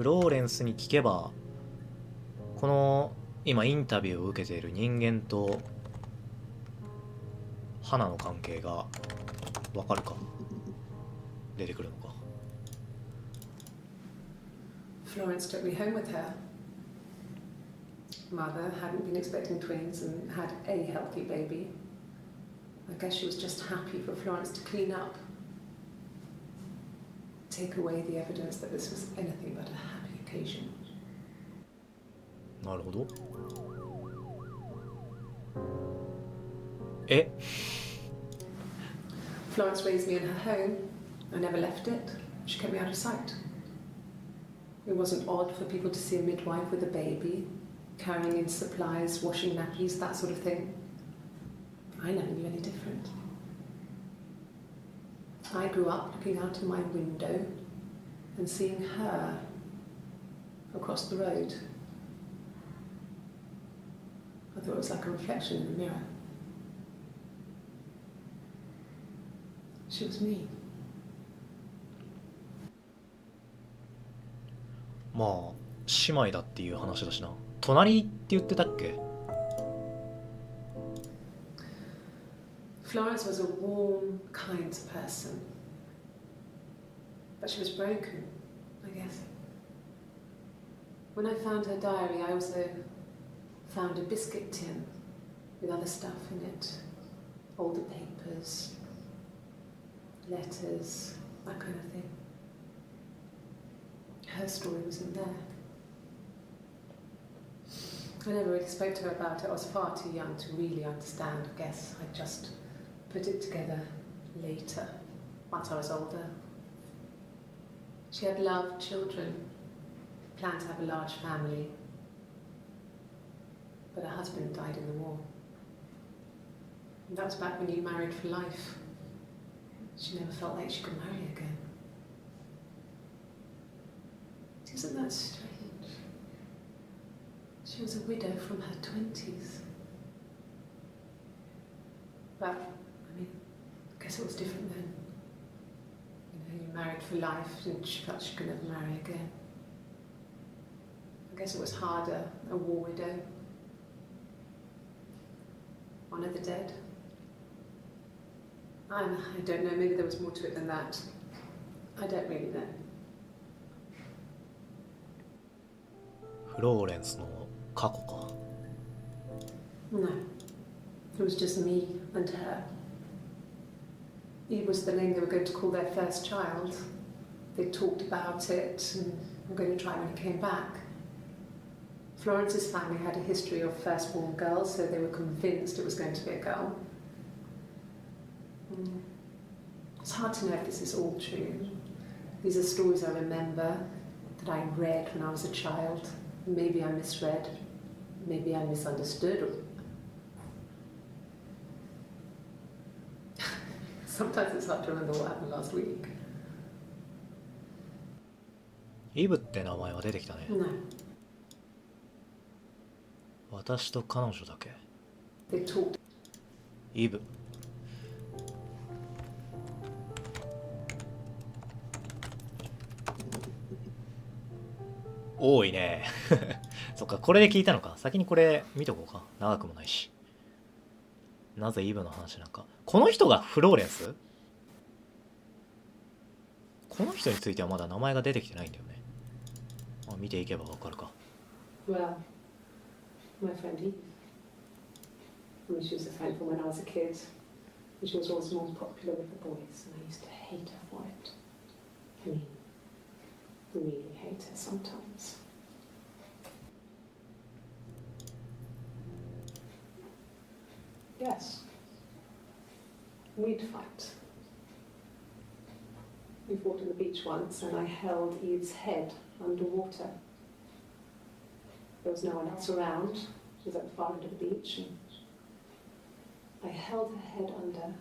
フローレンスに聞けばこの今インタビューを受けている人間と花の関係がわかるか、出てくるのか。 Florence took me home with her. Mother hadn't been expecting twins and had a healthy baby. I guess she was just happy for Florence to clean up, take away the evidence that this was anything but a happy occasion. なるほど。え Florence raised me in her home. I never left it. She kept me out of sight. It wasn't odd for people to see a midwife with a baby, carrying in supplies, washing nappies, that sort of thing. I never knew any different. I grew up looking out of my window and seeing her across the road. I thought it was like a reflection in the mirror. She was me. まあ姉妹だっていう話だしな。隣って言ってたっけ？ Florence was a warm, kind person. But she was broken, I guess. When I found her diary, I also found a biscuit tin with other stuff in it. Older papers, letters, that kind of thing. Her story was in there. I never really spoke to her about it. I was far too young to really understand, I guess. I just put it together later, once I was older. She had loved children, planned to have a large family, but her husband died in the war. And that was back when you married for life. She never felt like she could marry again. Isn't that strange? She was a widow from her 20s. But, I mean, I guess it was different then. You know, you married for life and she felt she could never marry again. I guess it was harder, a war widow. One of the dead. I don't know, maybe there was more to it than that. I don't really know. フローレンスの過去か。 No, it was just me and her. Eve was the name they were going to call their first child. They talked about it and were going to try when he came back. Florence's family had a history of firstborn girls, so they were convinced it was going to be a girl. It's hard to know if this is all true. These are stories I remember that I read when I was a child. Maybe I misread, maybe I misunderstood. Sometimes it's hard to remember what happened last week. イブって名前は出てきたね。No. 私と彼女だけ。 They talked. イブ。多いね。そっか、これで聞いたのか。先にこれ見とこうか。長くもないし。なぜイブの話なんか。この人がフローレンス？この人についてはまだ名前が出てきてないんだよね。まあ、見ていけばわかるか。Well, my friend Eve. I mean, she was a friend from when I was a kid. And she was always more popular with the boys, and I used to hate her for it. I mean, really hate her sometimes. Yes. We'd fight. We fought on the beach once, and I held Eve's head underwater. There was no one else around. She was at the far end of the beach, and I held her head under,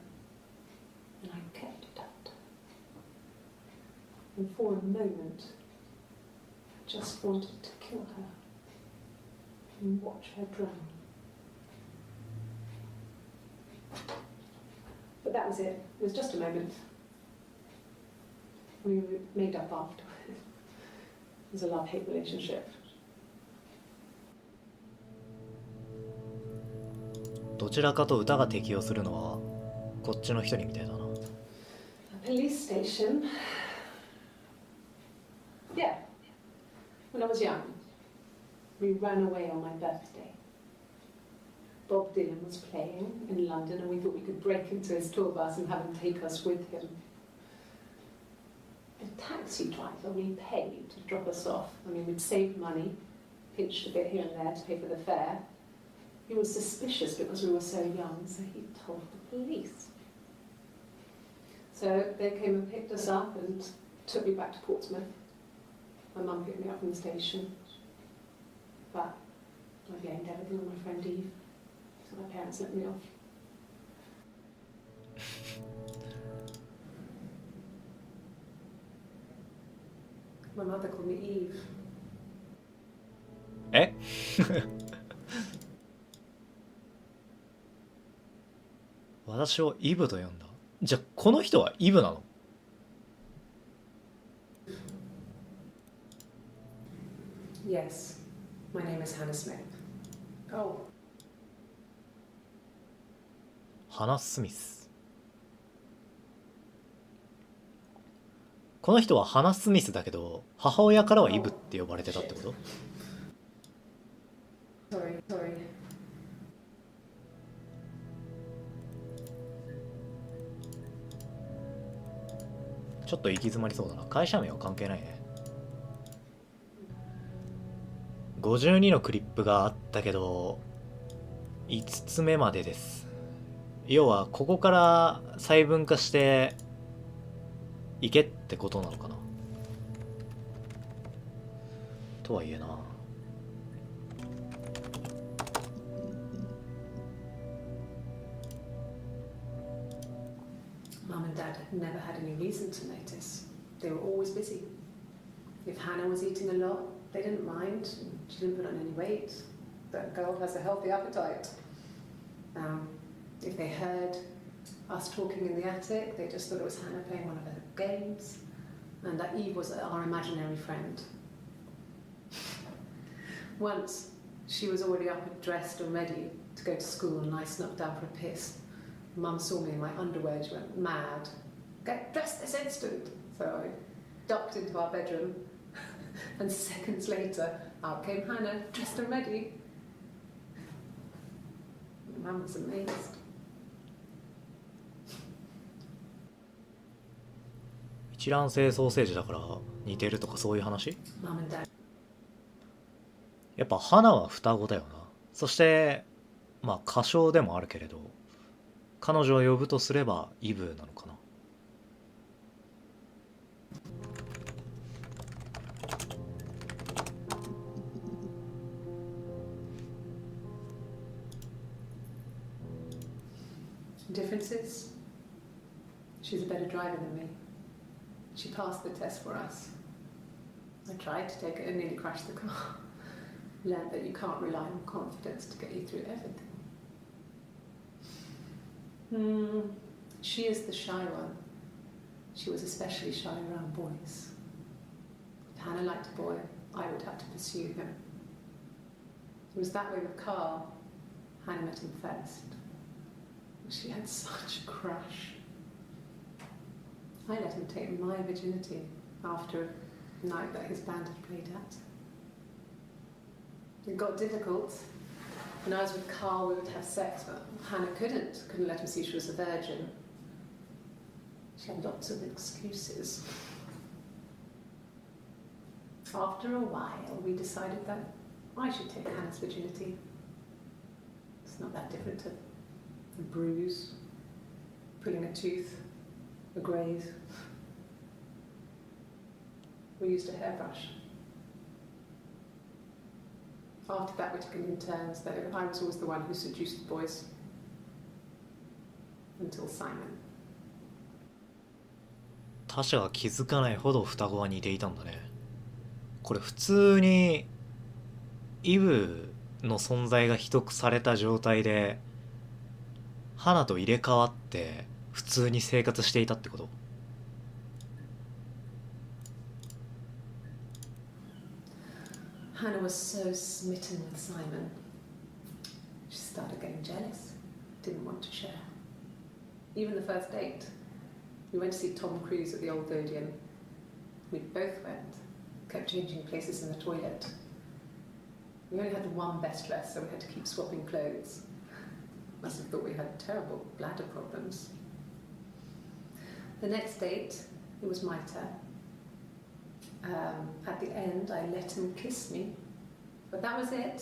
and I kept it out. And for a moment, I just wanted to kill her and watch her drown. But that was it. It was just a moment. We made up afterwards. was a love-hate relationship. どちらかと歌が適用するのはこっちの人にみたいだな。 A police station. Yeah. When I was young, we ran away on my birthday. Bob Dylan was playing in London and we thought we could break into his tour bus and have him take us with him. The taxi driver we paid to drop us off. I mean, we'd saved money, pinched a bit here and there to pay for the fare. He was suspicious because we were so young, so he told the police. So they came and picked us up and took me back to Portsmouth. My mum picked me up from the station. But I blamed everything on my friend Eve, so my parents let me off. My mother called me Eve. え私をイブと呼んだ。じゃあこの人はイブなの？ Yes, my name is Hannah Smith. Oh. ハナ・スミス。この人はハナ・スミスだけど母親からはイブって呼ばれてたってこと？ Sorry. ちょっと行き詰まりそうだな。会社名は関係ないね。52のクリップがあったけど5つ目までです。要はここから細分化していけってことなのかな。とはいえな。Mum and Dad had never had any reason to notice. They were always busy. If Hannah was eating a lot, they didn't mind. She didn't put on any weight. That girl has a healthy appetite. If they heard us talking in the attic, they just thought it was Hannah playing one of her games, and that Eve was our imaginary friend. Once, she was already up and dressed and ready to go to school, and I snuck down for a piss. Mum saw me in my underwear and she went mad. Get dressed this instant! So I ducked into our bedroom and seconds later out came Hannah, dressed and ready. Mum was amazed. 一卵性ソーセージだから似てるとかそういう話？ Mum and Dad. やっぱ花は双子だよな。そしてまあ仮称でもあるけれど彼女を呼ぶとすればイブなのかな。Differences? She's a better driver than me. She passed the test for us. I tried to take it and nearly crashed the car. Learned that you can't rely on confidence to get you through everything. She is the shy one. She was especially shy around boys. If Hannah liked a boy, I would have to pursue him. It was that way with Carl. Hannah met him first. She had such a crush. I let him take my virginity after a night that his band had played at. It got difficult. When I was with Carl, we would have sex, but Hannah couldn't let him see she was a virgin. She had lots of excuses. After a while, we decided that I should take Hannah's virginity. It's not that different to a bruise, pulling a tooth, a graze. We used a hairbrush. After that, we took it in turns, though I was always the one who seduced the boys. Until Simon. 他者が気づかないほど双子は似ていたんだね。これ普通にイブの存在が秘匿された状態で花と入れ替わって普通に生活していたってこと？ Hannah was so smitten with Simon. She started getting jealous, didn't want to share. Even the first date, we went to see Tom Cruise at the Old Odeon. We both went, kept changing places in the toilet. We only had one best dress, so we had to keep swapping clothes. Must have thought we had terrible bladder problems. The next date, it was my turn. At the end, I let him kiss me, but that was it.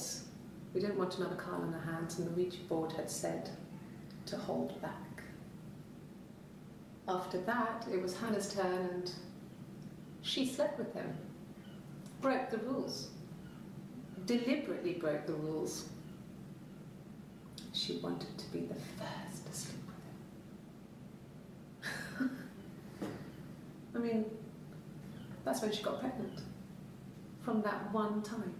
We didn't want another card on our hands, and the Ouija board had said to hold back. After that, it was Hannah's turn, and she slept with him. Broke the rules. Deliberately broke the rules. She wanted to be the first to sleep with him. I mean, that's when she got pregnant. From that one time.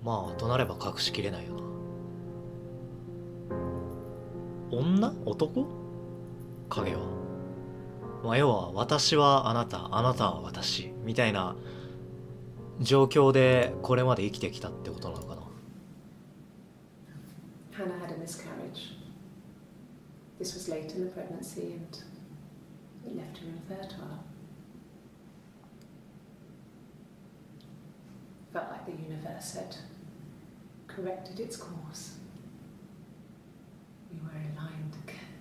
まあとなれば隠しきれないよな。女？男？影は。まあ要は私はあなた、あなたは私みたいな状況でこれまで生きてきたってことなのかな。Hannah had a miscarriage. This was late in the pregnancy and it left her infertile. Felt like the universe had corrected its course. We were aligned again.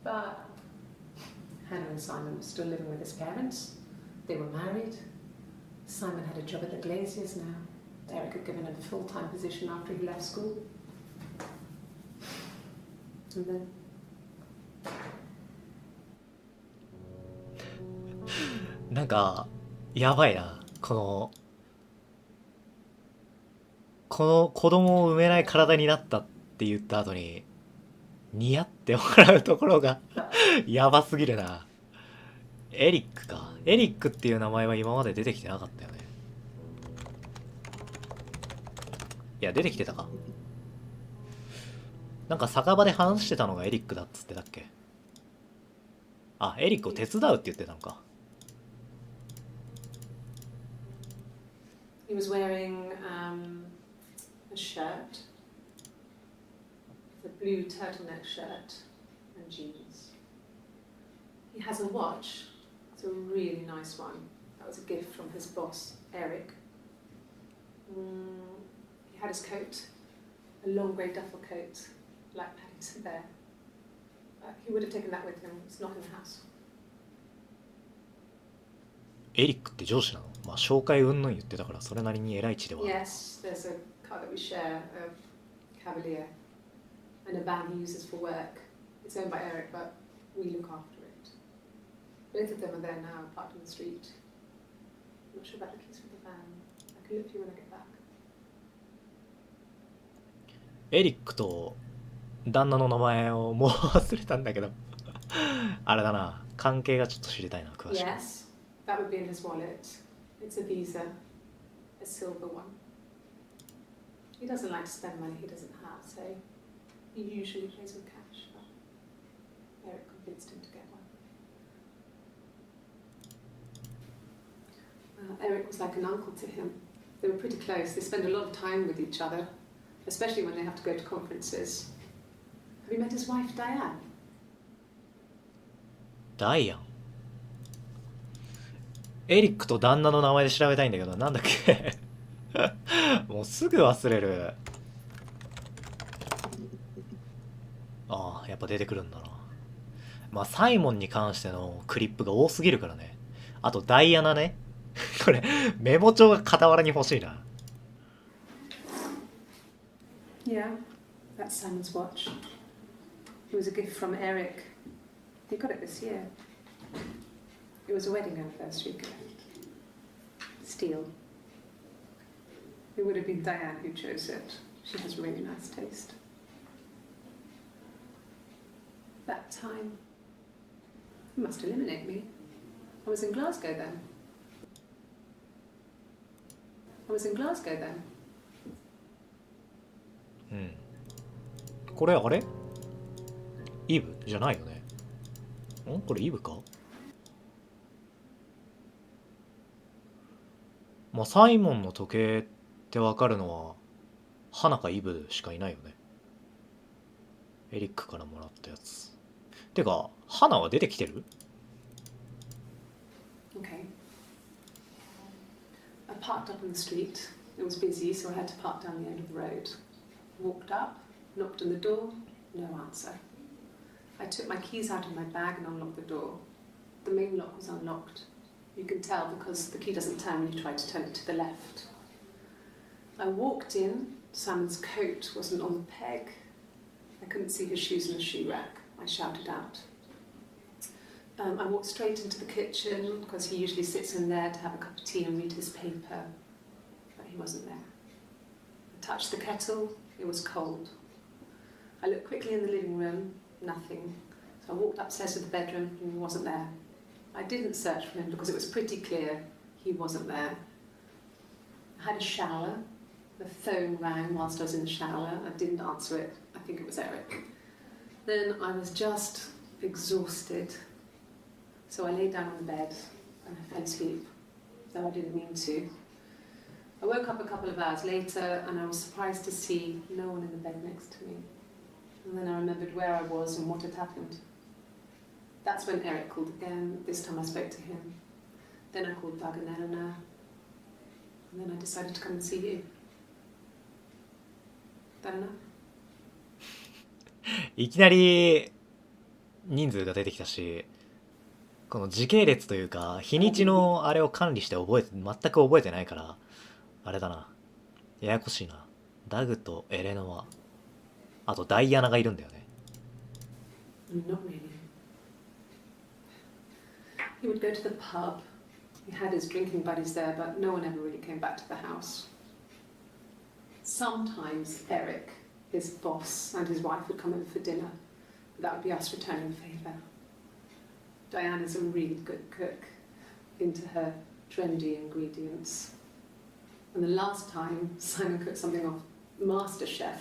But Hannah and Simon were still living with his parents. They were married. Simon had a job at the Glaziers now. Eric had given him a full-time position after he left school. And then... なんかやばいな。この子供を産めない体になったって言った後に似合ってもらうところがやばすぎるな。エリックか。エリックっていう名前は今まで出てきてなかったよね。いや出てきてたか。なんか酒場で話してたのがエリックだっつってたっけ。あ、エリックを手伝うって言ってたのか。He was wearing a shirt, a blue turtleneck shirt and jeans. He has a watch. It's a really nice one. That was a gift from his boss, Eric. He had his coat, a long grey duffel coat, like Paddy's there. He would have taken that with him. It's not in the house. エリックって上司なの？まあ紹介云々言ってたからそれなりに偉い地では。Yes, there's a car that we share, a Cavalier, and a van he uses for work. It's owned by Eric, but we look after it. Both of them are there now, parked on the street. I'm not sure about the keys for the van. I can look for you when I get back. エリックと旦那の名前をもう忘れたんだけどあれだな、関係がちょっと知りたいな、詳しく。Yes, that would be in his wallet. It's a Visa, a silver one. He doesn't like to spend money he doesn't have, so he usually plays with cash, but Eric convinced him to get one. Eric was like an uncle to him. They were pretty close. They spend a lot of time with each other, especially when they have to go to conferences. Have you met his wife, Diane? ダイアン。エリックと旦那の名前で調べたいんだけど、なんだっけもうすぐ忘れる。ああ、やっぱ出てくるんだな。まあサイモンに関してのクリップが多すぎるからね。あとダイアナねこれメモ帳が傍らに欲しいな。Yeah, that's Simon's watch. It was a gift from Eric. He got it this year. It was a wedding anniversary gift. Steel. It would have been Diane who chose it. She has really nice taste. That time, you must eliminate me. I was in Glasgow then. I was in Glasgow then. うん。これあれイブじゃないよね。んこれイブかまあサイモンの時計ってわかるのは花かイブしかいないよね。エリックからもらったやつ。てか花は出てきてる？ Okay. I parked up on the street. It was busy, so I had to park down the end of the road. Walked up, knocked on the door, no answer. I took my keys out of my bag and unlocked the door. The main lock was unlocked. You can tell because the key doesn't turn when you try to turn it to the left. I walked in. Simon's coat wasn't on the peg. I couldn't see his shoes in the shoe rack. I shouted out. I walked straight into the kitchen because he usually sits in there to have a cup of tea and read his paper, but he wasn't there. I touched the kettle, it was cold. I looked quickly in the living room, nothing. So I walked upstairs to the bedroom and he wasn't there. I didn't search for him because it was pretty clear he wasn't there. I had a shower. The phone rang whilst I was in the shower. I didn't answer it. I think it was Eric. Then I was just exhausted. So I lay down on the bed and I fell asleep, though I didn't mean to. I woke up a couple of hours later and I was surprised to see no one in the bed next to me. And then I remembered where I was and what had happened. That's when Eric called again. This time I spoke to him. Then I called Doug and Eleanor. And then I decided to come and see you. That enough? いきなり人数が出てきたし、この時系列というか日にちのあれを管理して全く覚えてないから、あれだな、ややこしいな。ダグとエレノア、あとダイアナがいるんだよね。 Not really. He would go to the pub. He had his drinking buddies there, but no one ever really came back to the house. Sometimes Eric, his boss, and his wife would come over for dinner. That would be us returning the favour. Diana's a really good cook, into her trendy ingredients. And the last time Simon cooked something off MasterChef,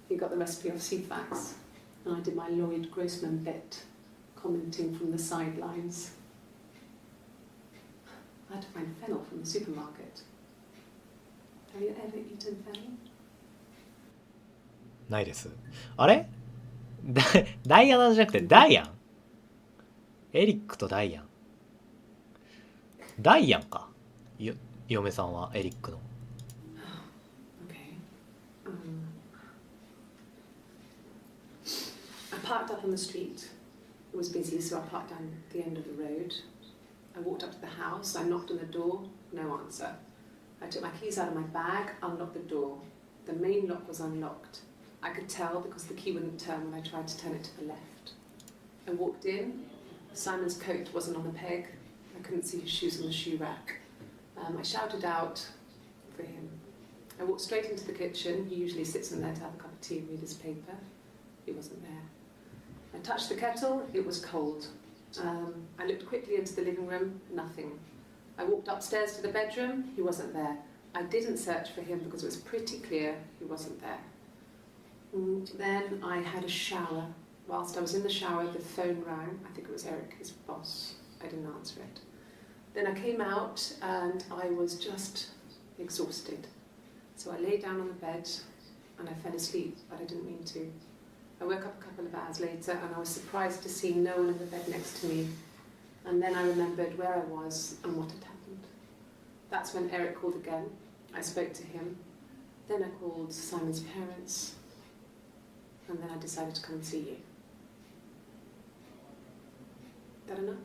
he got the recipe off CFAX, and I did my Lloyd Grossman bit, commenting from the sidelines. I had to find fennel from the supermarket. Have you ever eaten fennel? ないです。あれダイアナじゃなくてダイアン？エリックとダイアン。ダイアンか。嫁さんはエリックの。Okay. I parked up on the street. It was busy, so I parked down the end of the road. I walked up to the house. I knocked on the door. No answer. I took my keys out of my bag, unlocked the door. The main lock was unlocked. I could tell because the key wouldn't turn when I tried to turn it to the left. I walked in. Simon's coat wasn't on the peg. I couldn't see his shoes on the shoe rack. I shouted out for him. I walked straight into the kitchen. He usually sits in there to have a cup of tea and read his paper. He wasn't there. I touched the kettle. It was cold. I looked quickly into the living room. Nothing. I walked upstairs to the bedroom. He wasn't there. I didn't search for him because it was pretty clear he wasn't there. Then I had a shower. Whilst I was in the shower, the phone rang. I think it was Eric, his boss. I didn't answer it. Then I came out and I was just exhausted. So I lay down on the bed and I fell asleep, but I didn't mean to. I woke up a couple of hours later and I was surprised to see no one in the bed next to me. And then I remembered where I was and what had happened. That's when Eric called again. I spoke to him. Then I called Simon's parents. And then I decided to come and see you. That enough?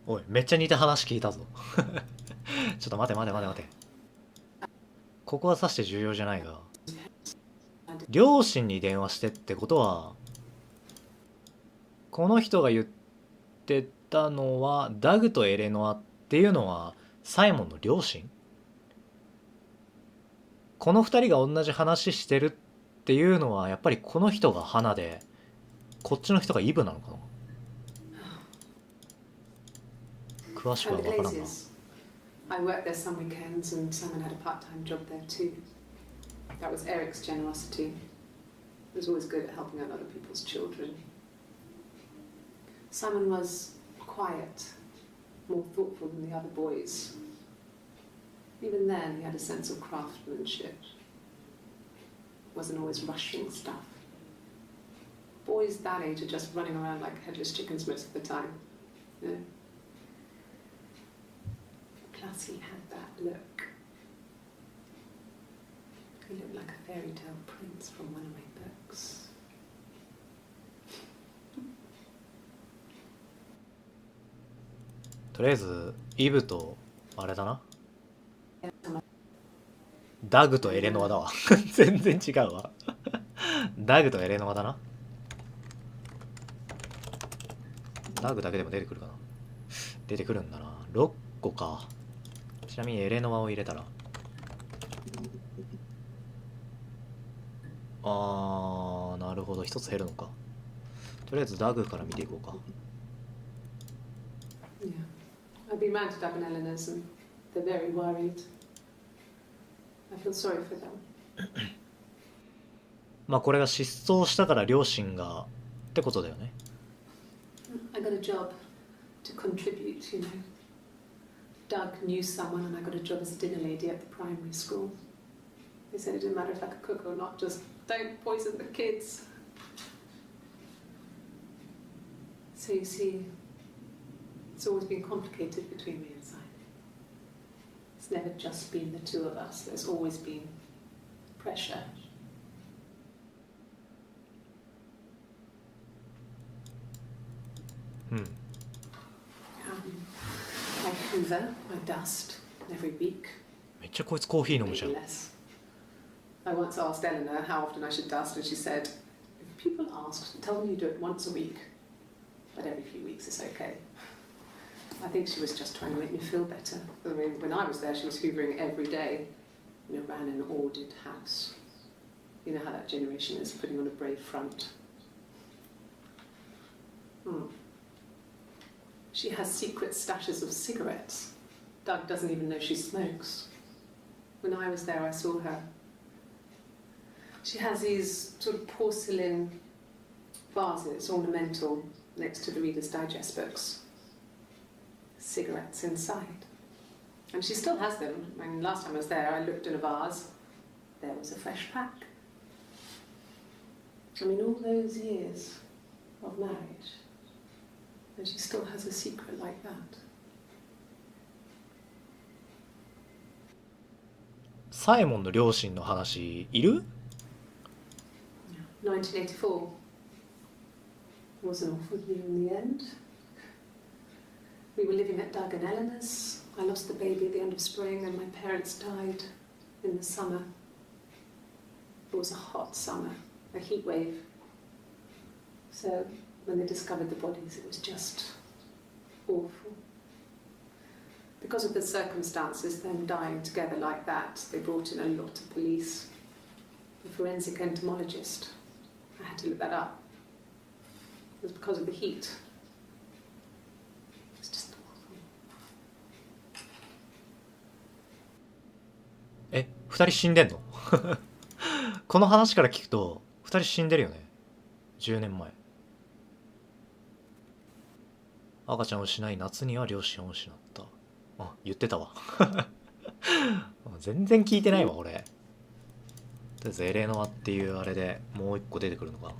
おい、めっちゃ似た話聞いたぞ。ちょっと待て。ここはさして重要じゃないが、両親に電話してってことは、この人が言ってたのはダグとエレノアっていうのはサイモンの両親？この二人が同じ話してるっていうのはやっぱりこの人が花でこっちの人がイブなのかな。詳しくは分からんな。I worked there some weekends and Simon had a part-time job there too. That was Eric's generosity. He was always good at helping out other people's children. Simon was quiet. more thoughtful than the other boys. Even then, he had a sense of craftsmanship. Wasn't always rushing stuff. Boys that age are just running around like headless chickens most of the time, you know. Plus, he had that look. He looked like a fairy tale prince from one of my books. とりあえずイブとあれだな、ダグとエレノアだわ全然違うわダグとエレノアだな。ダグだけでも出てくるかな。出てくるんだな。6個か。ちなみにエレノアを入れたら、なるほど、一つ減るのか。とりあえずダグから見ていこうか。Yeah. I've been round to Doug and Eleanor's and they're very worried. I feel sorry for them. まあこれが失踪したから両親がってことだよね。I got a job to contribute, you know. Doug knew someone and I got a job as a dinner lady at the primary school. They said it didn't matter if I could cook or not, just don't poison the kids. So you see, it's always been complicated between me and Simon. It's never just been the two of us. There's always been pressure. I hoover, I dust every week. めっちゃこいつコーヒー飲むじゃん。 Maybe less. I once asked Eleanor how often I should dust, and she said, if people ask, tell them you do it once a week. But every few weeks is okay. I think she was just trying to make me feel better. I mean, when I was there, she was hoovering every day. You know, ran an ordered house. You know how that generation is, putting on a brave front. She has secret stashes of cigarettes. Doug doesn't even know she smokes. When I was there, I saw her. She has these sort of porcelain vases, ornamental, next to the Reader's Digest books. Cigarettes inside. And she still has them. I mean, last time I was there, I looked in a vase. There was a fresh pack. I mean, all those years of marriage, and she still has a secret like that. サイモンの両親の話いる？ 1984 wasn't awful in the end. We were living at Doug and Eleanor's. I lost the baby at the end of spring and my parents died in the summer. It was a hot summer, a heat wave. So when they discovered the bodies, it was just awful. Because of the circumstances, them dying together like that, they brought in a lot of police. The forensic entomologist. I had to look that up. It was because of the heat. It was just awful. え、二人死んでんのこの話から聞くと二人死んでるよね。10年前。赤ちゃんを失い夏には両親を失った。あ、言ってたわ全然聞いてないわ俺。とりあえずエレノアっていうあれでもう一個出てくるのか。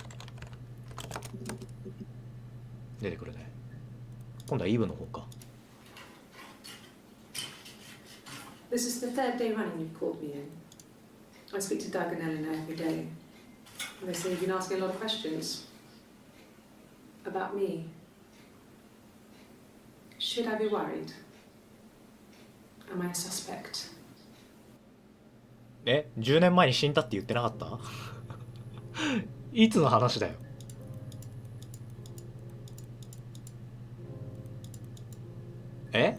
出てくるね。今度はイブの方か。 This is the third day running you've called me in. I speak to Doug and Eleanor every day. And they say you've been asking a lot of questions. About me. Should I be worried? Am I a suspect? え、10年前に死んだって言ってなかったいつの話だよ。え